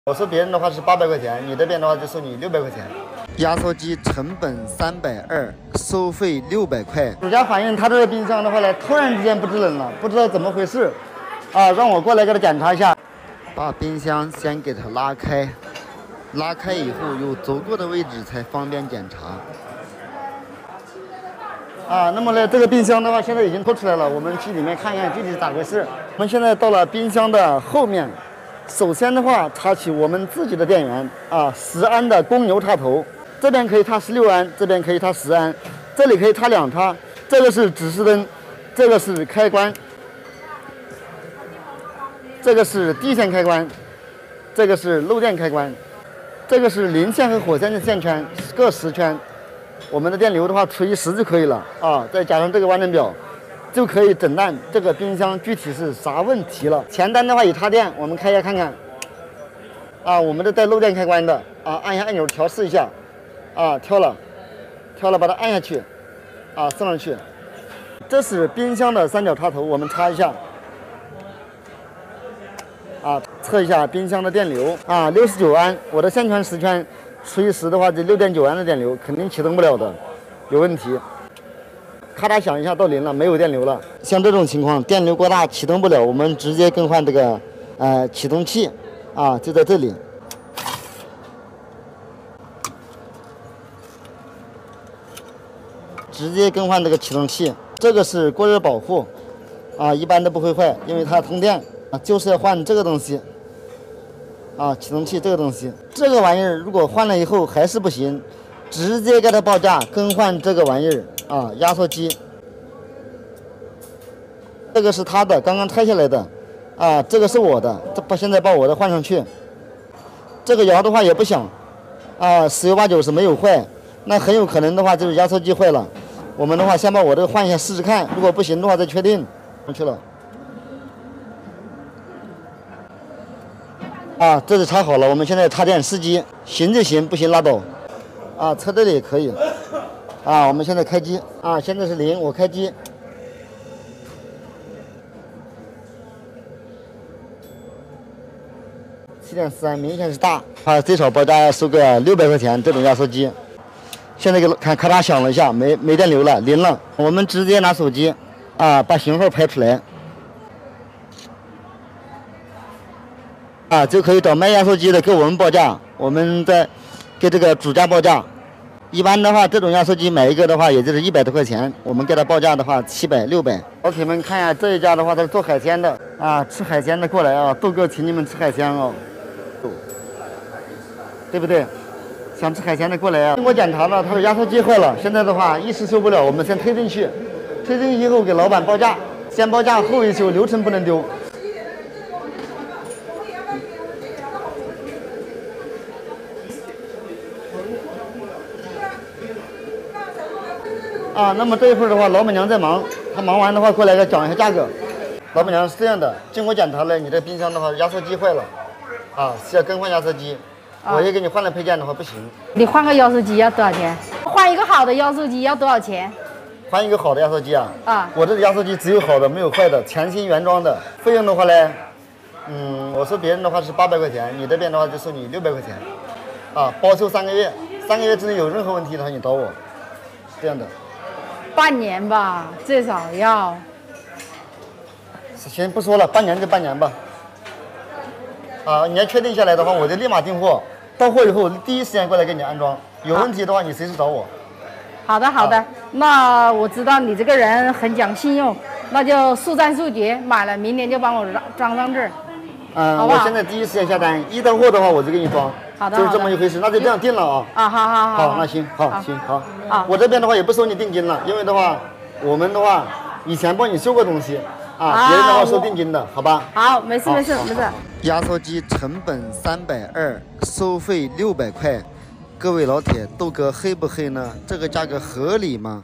我收别人的话是800块钱，你这边的话就收你600块钱。压缩机成本320，收费600块。主家反映他这个冰箱的话呢，突然之间不制冷了，不知道怎么回事，让我过来给他检查一下。把冰箱先给它拉开，拉开以后有足够的位置才方便检查。那么呢，这个冰箱的话现在已经拖出来了，我们去里面看一看具体是咋回事。我们现在到了冰箱的后面。首先的话，插起我们自己的电源10安的公牛插头，这边可以插16安，这边可以插10安，这里可以插2插。这个是指示灯，这个是开关，这个是地线开关，这个是漏电开关，这个是零线和火线的线圈，各10圈。我们的电流的话除以10就可以了再加上这个完整表。就可以诊断这个冰箱具体是啥问题了。前端的话已插电，我们开一下看看。我们的带漏电开关的按一下按钮调试一下。挑了，把它按下去，送上去。这是冰箱的3角插头，我们插一下。测一下冰箱的电流69安，我的线圈10圈除以10的话，就6.9安的电流，肯定启动不了的，有问题。咔嚓响一下到0了，没有电流了。像这种情况，电流过大启动不了，我们直接更换这个启动器就在这里。直接更换这个启动器，这个是过热保护一般都不会坏，因为它通电就是要换这个东西启动器这个东西。这个玩意儿如果换了以后还是不行，直接给它报价更换这个玩意儿。压缩机，这个是他的，刚刚拆下来的，这个是我的，现在把我的换上去。这个摇的话也不响，10有8九是没有坏，那很有可能的话就是压缩机坏了。我们的话先把我这个换一下试试看，如果不行的话再确定。上去了，这是插好了，我们现在插电试机，行就行，不行拉倒。测这里也可以。我们现在开机现在是0，我开机。7.4安，明显是大，最少报价要收个600块钱。这种压缩机，现在给看咔嚓响了一下，没电流了，0了。我们直接拿手机把型号拍出来就可以找卖压缩机的给我们报价，我们再给这个主家报价。一般的话，这种压缩机买一个的话，也就是100多块钱。我们给他报价的话，700、600。老铁们看一下这一家的话，他是做海鲜的吃海鲜的过来豆哥请你们吃海鲜对不对？想吃海鲜的过来经过检查了，他的压缩机坏了，现在的话一时修不了，我们先推进去，推进去以后给老板报价，先报价后维修，流程不能丢。那么这一会儿的话，老板娘在忙，她忙完的话过来给讲一下价格。老板娘是这样的，经过检查了，你这冰箱的话压缩机坏了，需要更换压缩机。我也给你换了配件的话不行。你换个压缩机要多少钱？换一个好的压缩机要多少钱？换一个好的压缩机我这压缩机只有好的没有坏的，全新原装的。费用的话呢，我收别人的话是800块钱，你这边的话就收你600块钱，包修3个月，3个月之内有任何问题的话你找我，是这样的。半年吧，最少要。行，不说了，半年就半年吧。你要确定下来的话，我就立马订货，到货以后第一时间过来给你安装。有问题的话，你随时找我。好的，好的。那我知道你这个人很讲信用，那就速战速决，买了明年就帮我装上这儿。好不好？我现在第一时间下单，一到货的话我就给你装。好的，就是这么一回事，那就这样定了好，那行，好。我这边的话也不收你定金了，因为的话，我们的话以前帮你修过东西别人的话收定金的，好吧？好，没事。压缩机成本320，收费600块。各位老铁，豆哥黑不黑呢？这个价格合理吗？